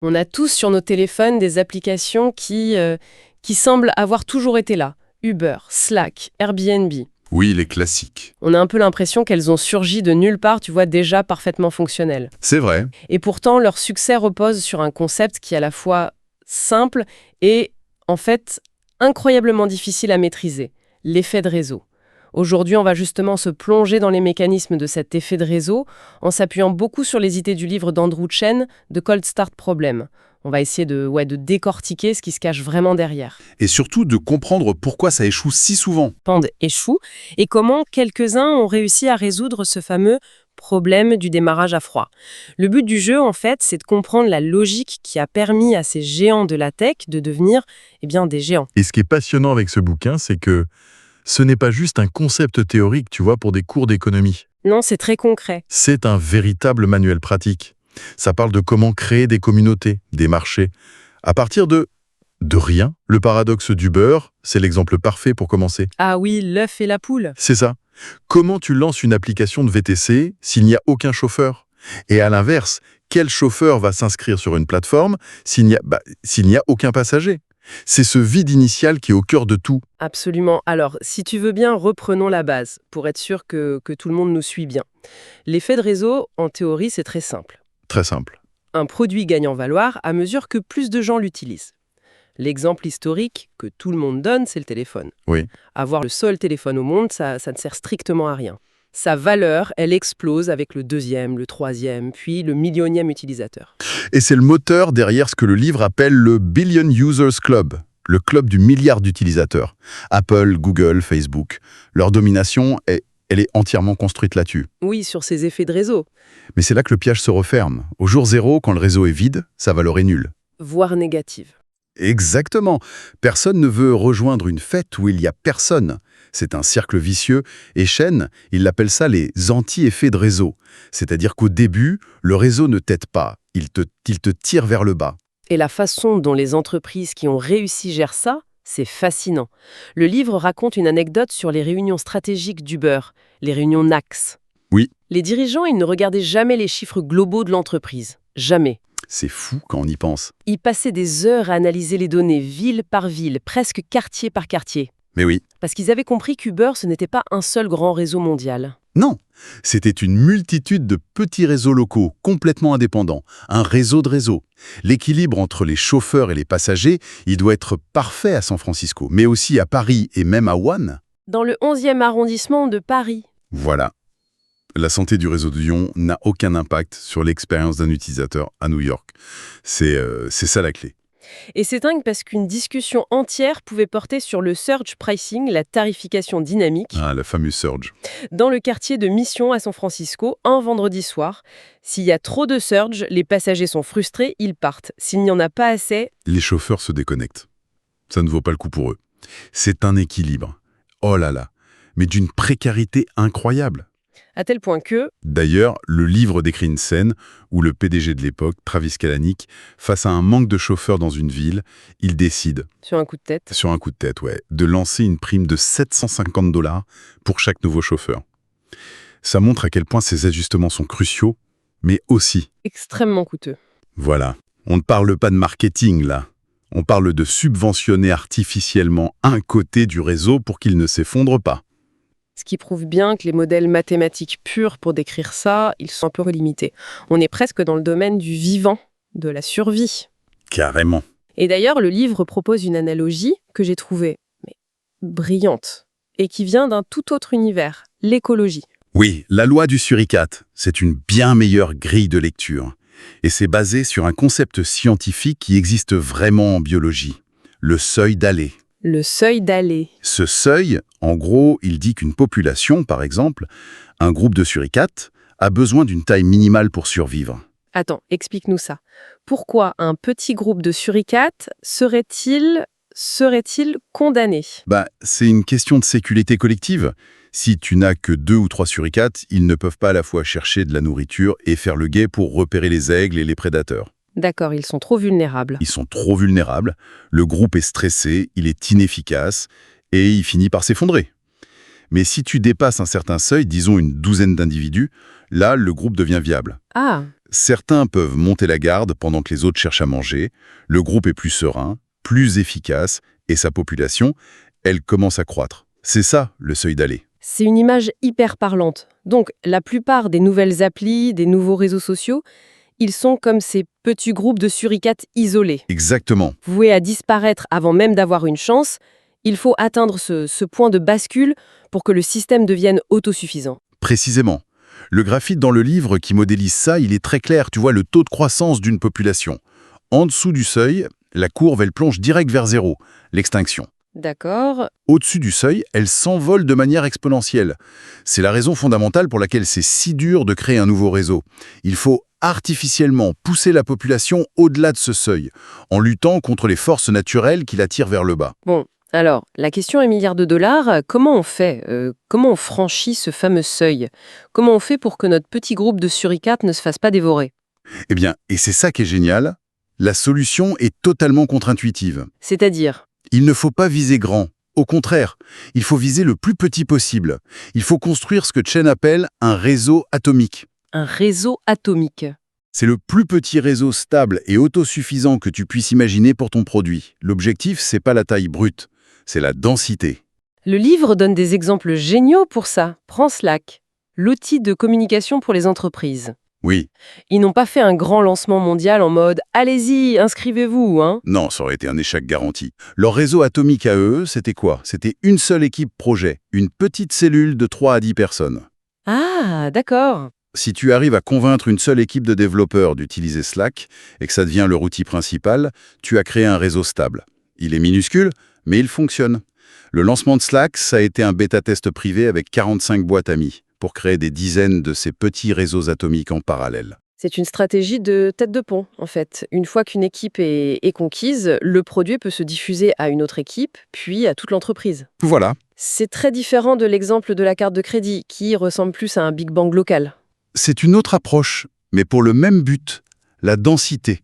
On a tous sur nos téléphones des applications qui semblent avoir toujours été là. Uber, Slack, Airbnb. Oui, les classiques. On a un peu l'impression qu'elles ont surgi de nulle part, tu vois, déjà parfaitement fonctionnelles. C'est vrai. Et pourtant, leur succès repose sur un concept qui est à la fois simple et, en fait, incroyablement difficile à maîtriser, l'effet de réseau. Aujourd'hui, on va justement se plonger dans les mécanismes de cet effet de réseau en s'appuyant beaucoup sur les idées du livre d'Andrew Chen, The Cold Start Problem. On va essayer de décortiquer ce qui se cache vraiment derrière. Et surtout de comprendre pourquoi ça échoue si souvent. Pand échoue et comment quelques-uns ont réussi à résoudre ce fameux problème du démarrage à froid. Le but du jeu, en fait, c'est de comprendre la logique qui a permis à ces géants de la tech de devenir des géants. Et ce qui est passionnant avec ce bouquin, c'est que ce n'est pas juste un concept théorique, tu vois, pour des cours d'économie. Non, c'est très concret. C'est un véritable manuel pratique. Ça parle de comment créer des communautés, des marchés. À partir de rien, le paradoxe du beurre, c'est l'exemple parfait pour commencer. Ah oui, l'œuf et la poule. C'est ça. Comment tu lances une application de VTC s'il n'y a aucun chauffeur? Et à l'inverse, quel chauffeur va s'inscrire sur une plateforme s'il n'y a aucun passager? C'est ce vide initial qui est au cœur de tout. Absolument. Alors, si tu veux bien, reprenons la base, pour être sûr que tout le monde nous suit bien. L'effet de réseau, en théorie, c'est très simple. Très simple. Un produit gagne en valeur à mesure que plus de gens l'utilisent. L'exemple historique que tout le monde donne, c'est le téléphone. Oui. Avoir le seul téléphone au monde, ça ne sert strictement à rien. Sa valeur, elle explose avec le 2e, le 3e, puis le millionième utilisateur. Et c'est le moteur derrière ce que le livre appelle le Billion Users Club, le club du milliard d'utilisateurs. Apple, Google, Facebook. Leur domination, elle est entièrement construite là-dessus. Oui, sur ces effets de réseau. Mais c'est là que le piège se referme. Au jour zéro, quand le réseau est vide, sa valeur est nulle. Voire négative. Exactement. Personne ne veut rejoindre une fête où il n'y a personne. C'est un cercle vicieux, et Chen, il appelle ça les anti-effets de réseau. C'est-à-dire qu'au début, le réseau ne t'aide pas, il te tire vers le bas. Et la façon dont les entreprises qui ont réussi gèrent ça, c'est fascinant. Le livre raconte une anecdote sur les réunions stratégiques d'Uber, les réunions NACS. Oui. Les dirigeants, ils ne regardaient jamais les chiffres globaux de l'entreprise. Jamais. C'est fou quand on y pense. Ils passaient des heures à analyser les données ville par ville, presque quartier par quartier. Mais oui. Parce qu'ils avaient compris qu'Uber, ce n'était pas un seul grand réseau mondial. Non, c'était une multitude de petits réseaux locaux, complètement indépendants, un réseau de réseaux. L'équilibre entre les chauffeurs et les passagers, il doit être parfait à San Francisco, mais aussi à Paris et même à Wuhan. Dans le 11e arrondissement de Paris. Voilà. La santé du réseau de Lyon n'a aucun impact sur l'expérience d'un utilisateur à New York. C'est ça la clé. Et c'est dingue parce qu'une discussion entière pouvait porter sur le surge pricing, la tarification dynamique. Ah, la fameuse surge. Dans le quartier de Mission à San Francisco, un vendredi soir. S'il y a trop de surge, les passagers sont frustrés, ils partent. S'il n'y en a pas assez... Les chauffeurs se déconnectent. Ça ne vaut pas le coup pour eux. C'est un équilibre. Oh là là. Mais d'une précarité incroyable. À tel point que... D'ailleurs, le livre décrit une scène où le PDG de l'époque, Travis Kalanick, face à un manque de chauffeurs dans une ville, il décide, Sur un coup de tête, de lancer une prime de 750 $ pour chaque nouveau chauffeur. Ça montre à quel point ces ajustements sont cruciaux, mais aussi... extrêmement coûteux. Voilà, on ne parle pas de marketing là. On parle de subventionner artificiellement un côté du réseau pour qu'il ne s'effondre pas. Ce qui prouve bien que les modèles mathématiques purs pour décrire ça, ils sont un peu limités. On est presque dans le domaine du vivant, de la survie. Carrément. Et d'ailleurs, le livre propose une analogie que j'ai trouvée brillante et qui vient d'un tout autre univers, l'écologie. Oui, la loi du suricate, c'est une bien meilleure grille de lecture. Et c'est basé sur un concept scientifique qui existe vraiment en biologie, le seuil d'Halley. Le seuil d'Halley. Ce seuil, en gros, il dit qu'une population, par exemple, un groupe de suricates, a besoin d'une taille minimale pour survivre. Attends, explique-nous ça. Pourquoi un petit groupe de suricates serait-il condamné? C'est une question de sécurité collective. Si tu n'as que 2 ou 3 suricates, ils ne peuvent pas à la fois chercher de la nourriture et faire le guet pour repérer les aigles et les prédateurs. D'accord, ils sont trop vulnérables. Ils sont trop vulnérables, le groupe est stressé, il est inefficace, et il finit par s'effondrer. Mais si tu dépasses un certain seuil, disons une douzaine d'individus, là, le groupe devient viable. Ah, Certains peuvent monter la garde pendant que les autres cherchent à manger, le groupe est plus serein, plus efficace, et sa population, elle commence à croître. C'est ça, le seuil d'Allais. C'est une image hyper parlante. Donc, la plupart des nouvelles applis, des nouveaux réseaux sociaux, ils sont comme ces petits groupes de suricates isolés, Exactement. voués à disparaître avant même d'avoir une chance. Il faut atteindre ce point de bascule pour que le système devienne autosuffisant. Précisément. Le graphite dans le livre qui modélise ça, il est très clair. Tu vois le taux de croissance d'une population. En dessous du seuil, la courbe, elle plonge direct vers zéro, l'extinction. D'accord. Au-dessus du seuil, elle s'envole de manière exponentielle. C'est la raison fondamentale pour laquelle c'est si dur de créer un nouveau réseau. Il faut artificiellement pousser la population au-delà de ce seuil, en luttant contre les forces naturelles qui la tirent vers le bas. Bon, alors, la question est milliards de dollars. Comment on fait Comment on franchit ce fameux seuil? Comment on fait pour que notre petit groupe de suricates ne se fasse pas dévorer? Eh bien, et c'est ça qui est génial, la solution est totalement contre-intuitive. C'est-à-dire? Il ne faut pas viser grand. Au contraire, il faut viser le plus petit possible. Il faut construire ce que Chen appelle un réseau atomique. Un réseau atomique. C'est le plus petit réseau stable et autosuffisant que tu puisses imaginer pour ton produit. L'objectif, c'est pas la taille brute, c'est la densité. Le livre donne des exemples géniaux pour ça. Prends Slack, l'outil de communication pour les entreprises. Oui, Ils n'ont pas fait un grand lancement mondial en mode « Allez-y, inscrivez-vous », hein. non, ça aurait été un échec garanti. Leur réseau atomique à eux, c'était quoi? C'était une seule équipe projet, une petite cellule de 3 à 10 personnes. Ah, d'accord. Si tu arrives à convaincre une seule équipe de développeurs d'utiliser Slack et que ça devient leur outil principal, tu as créé un réseau stable. Il est minuscule, mais il fonctionne. Le lancement de Slack, ça a été un bêta-test privé avec 45 boîtes amies pour créer des dizaines de ces petits réseaux atomiques en parallèle. C'est une stratégie de tête de pont, en fait. Une fois qu'une équipe est conquise, le produit peut se diffuser à une autre équipe, puis à toute l'entreprise. Voilà, C'est très différent de l'exemple de la carte de crédit, qui ressemble plus à un Big Bang local. c'est une autre approche, mais pour le même but, la densité.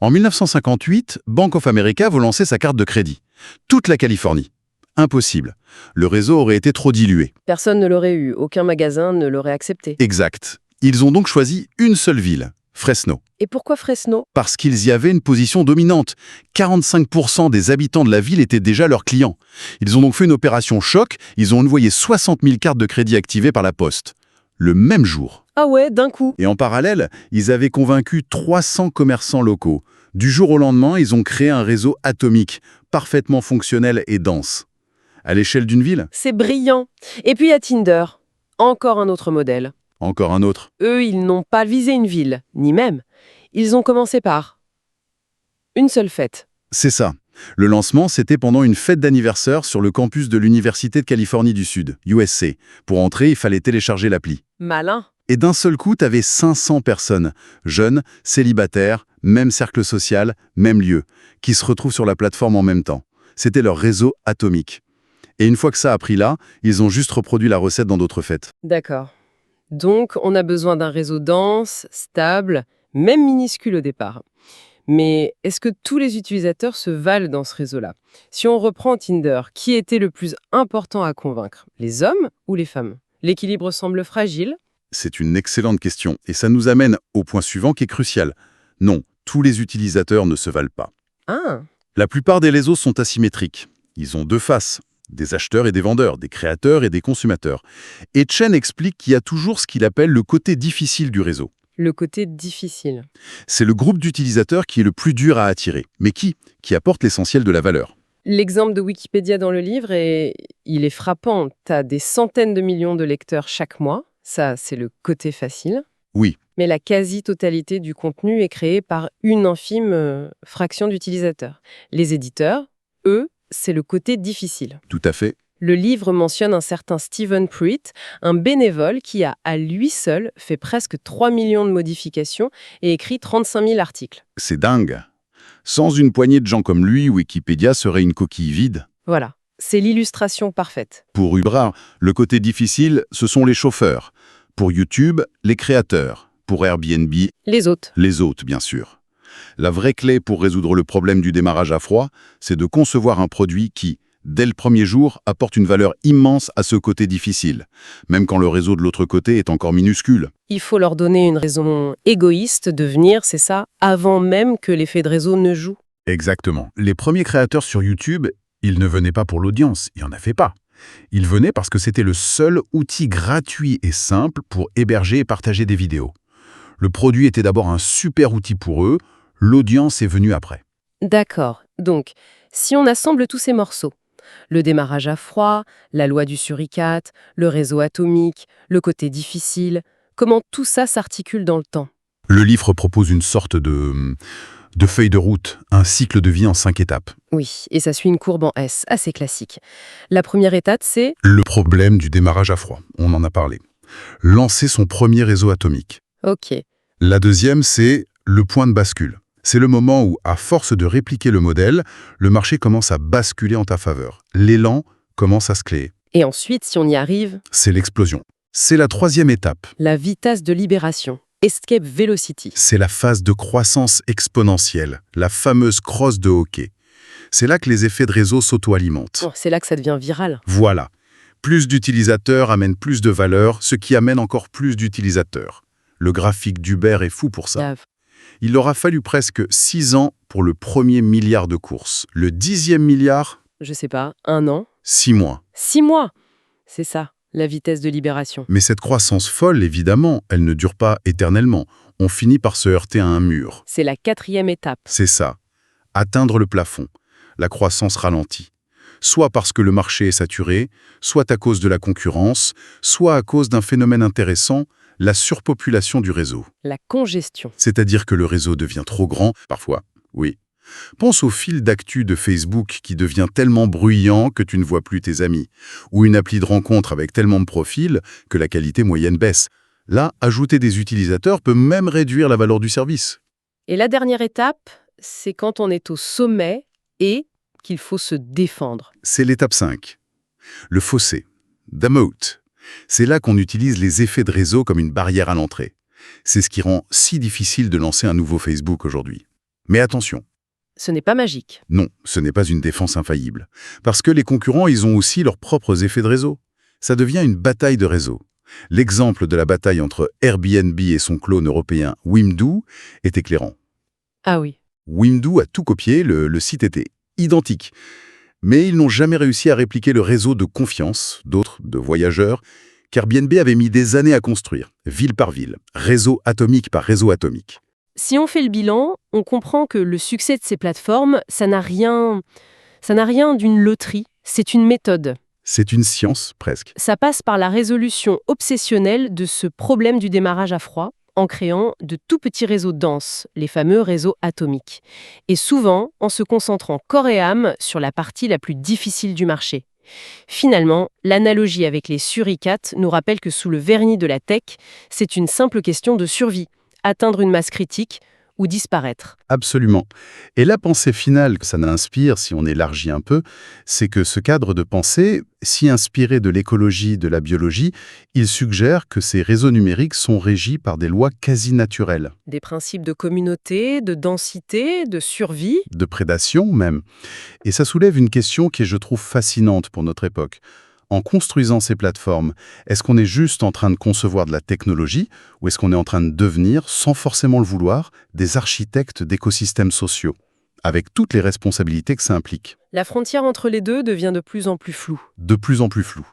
En 1958, Bank of America veut lancer sa carte de crédit. Toute la Californie. Impossible. Le réseau aurait été trop dilué. Personne ne l'aurait eu, aucun magasin ne l'aurait accepté. Exact. Ils ont donc choisi une seule ville, Fresno. Et pourquoi Fresno? Parce qu'ils y avaient une position dominante. 45% des habitants de la ville étaient déjà leurs clients. Ils ont donc fait une opération choc, ils ont envoyé 60 000 cartes de crédit activées par la poste. Le même jour. Ah ouais, d'un coup. Et en parallèle, ils avaient convaincu 300 commerçants locaux. Du jour au lendemain, ils ont créé un réseau atomique, parfaitement fonctionnel et dense. À l'échelle d'une ville, C'est brillant. Et puis il y a Tinder. Encore un autre modèle. encore un autre. Eux, ils n'ont pas visé une ville, ni même. Ils ont commencé par une seule fête. C'est ça. Le lancement, c'était pendant une fête d'anniversaire sur le campus de l'Université de Californie du Sud, USC. Pour entrer, il fallait télécharger l'appli. Malin. Et d'un seul coup, t'avais 500 personnes, jeunes, célibataires, même cercle social, même lieu, qui se retrouvent sur la plateforme en même temps. C'était leur réseau atomique. Et une fois que ça a pris là, ils ont juste reproduit la recette dans d'autres fêtes. D'accord. Donc, on a besoin d'un réseau dense, stable, même minuscule au départ. Mais est-ce que tous les utilisateurs se valent dans ce réseau-là? Si on reprend Tinder, qui était le plus important à convaincre? Les hommes ou les femmes? L'équilibre semble fragile. C'est une excellente question, et ça nous amène au point suivant qui est crucial. Non, tous les utilisateurs ne se valent pas. Ah, La plupart des réseaux sont asymétriques. Ils ont deux faces, des acheteurs et des vendeurs, des créateurs et des consommateurs. Et Chen explique qu'il y a toujours ce qu'il appelle le côté difficile du réseau. le côté difficile. C'est le groupe d'utilisateurs qui est le plus dur à attirer, mais qui apporte l'essentiel de la valeur. L'exemple de Wikipédia dans le livre, il est frappant. Tu as des centaines de millions de lecteurs chaque mois. Ça, c'est le côté facile. Oui, Mais la quasi-totalité du contenu est créée par une infime fraction d'utilisateurs. Les éditeurs, eux, c'est le côté difficile. tout à fait. Le livre mentionne un certain Stephen Pruitt, un bénévole qui a, à lui seul, fait presque 3 millions de modifications et écrit 35 000 articles. C'est dingue. Sans une poignée de gens comme lui, Wikipédia serait une coquille vide. Voilà, c'est l'illustration parfaite. Pour Uber, le côté difficile, ce sont les chauffeurs. Pour YouTube, les créateurs. Pour Airbnb, Les autres. les hôtes, bien sûr. La vraie clé pour résoudre le problème du démarrage à froid, c'est de concevoir un produit qui, dès le premier jour, apportent une valeur immense à ce côté difficile, même quand le réseau de l'autre côté est encore minuscule. Il faut leur donner une raison égoïste de venir, c'est ça, avant même que l'effet de réseau ne joue. Exactement. Les premiers créateurs sur YouTube, ils ne venaient pas pour l'audience, il n'y en avait pas. Ils venaient parce que c'était le seul outil gratuit et simple pour héberger et partager des vidéos. Le produit était d'abord un super outil pour eux, l'audience est venue après. D'accord. Donc, si on assemble tous ces morceaux, le démarrage à froid, la loi du suricate, le réseau atomique, le côté difficile, comment tout ça s'articule dans le temps? Le livre propose une sorte de feuille de route, un cycle de vie en 5 étapes. Oui, et ça suit une courbe en S, assez classique. La première étape, c'est... Le problème du démarrage à froid, on en a parlé. Lancer son premier réseau atomique. OK. La deuxième, c'est le point de bascule. C'est le moment où, à force de répliquer le modèle, le marché commence à basculer en ta faveur. L'élan commence à se créer. Et ensuite, si on y arrive, C'est l'explosion. C'est la troisième étape. la vitesse de libération, escape velocity. C'est la phase de croissance exponentielle, la fameuse crosse de hockey. C'est là que les effets de réseau s'auto-alimentent. Oh, c'est là que ça devient viral. Voilà. Plus d'utilisateurs amènent plus de valeur, ce qui amène encore plus d'utilisateurs. Le graphique d'Uber est fou pour ça. Grave. Il aura fallu presque 6 ans pour le premier milliard de courses. Le 10e milliard, Je sais pas, 1 an, 6 mois. 6 mois. C'est ça, la vitesse de libération. Mais cette croissance folle, évidemment, elle ne dure pas éternellement. On finit par se heurter à un mur. C'est la 4e étape. C'est ça. Atteindre le plafond. La croissance ralentit. Soit parce que le marché est saturé, soit à cause de la concurrence, soit à cause d'un phénomène intéressant, la surpopulation du réseau. La congestion. C'est-à-dire que le réseau devient trop grand, parfois, oui. Pense au fil d'actu de Facebook qui devient tellement bruyant que tu ne vois plus tes amis, ou une appli de rencontre avec tellement de profils que la qualité moyenne baisse. Là, ajouter des utilisateurs peut même réduire la valeur du service. Et la dernière étape, c'est quand on est au sommet et qu'il faut se défendre. C'est l'étape 5. Le fossé. The moat. C'est là qu'on utilise les effets de réseau comme une barrière à l'entrée. C'est ce qui rend si difficile de lancer un nouveau Facebook aujourd'hui. Mais attention, Ce n'est pas magique. non, ce n'est pas une défense infaillible. Parce que les concurrents, ils ont aussi leurs propres effets de réseau. Ça devient une bataille de réseau. L'exemple de la bataille entre Airbnb et son clone européen Wimdu est éclairant. Ah oui. Wimdu a tout copié, le site était identique. Mais ils n'ont jamais réussi à répliquer le réseau de confiance d'autres, de voyageurs, qu'Airbnb avait mis des années à construire, ville par ville, réseau atomique par réseau atomique. Si on fait le bilan, on comprend que le succès de ces plateformes, ça n'a rien d'une loterie, c'est une méthode. C'est une science, presque. Ça passe par la résolution obsessionnelle de ce problème du démarrage à froid, en créant de tout petits réseaux denses, les fameux réseaux atomiques. Et souvent, en se concentrant corps et âme sur la partie la plus difficile du marché. Finalement, l'analogie avec les suricates nous rappelle que sous le vernis de la tech, c'est une simple question de survie, atteindre une masse critique ou disparaître. Absolument. Et la pensée finale que ça inspire, si on élargit un peu, c'est que ce cadre de pensée, si inspiré de l'écologie, de la biologie, il suggère que ces réseaux numériques sont régis par des lois quasi naturelles, Des principes de communauté, de densité, de survie. de prédation même. Et ça soulève une question qui est, je trouve, fascinante pour notre époque. En construisant ces plateformes, est-ce qu'on est juste en train de concevoir de la technologie ou est-ce qu'on est en train de devenir, sans forcément le vouloir, des architectes d'écosystèmes sociaux, avec toutes les responsabilités que ça implique? La frontière entre les deux devient de plus en plus floue. De plus en plus flou.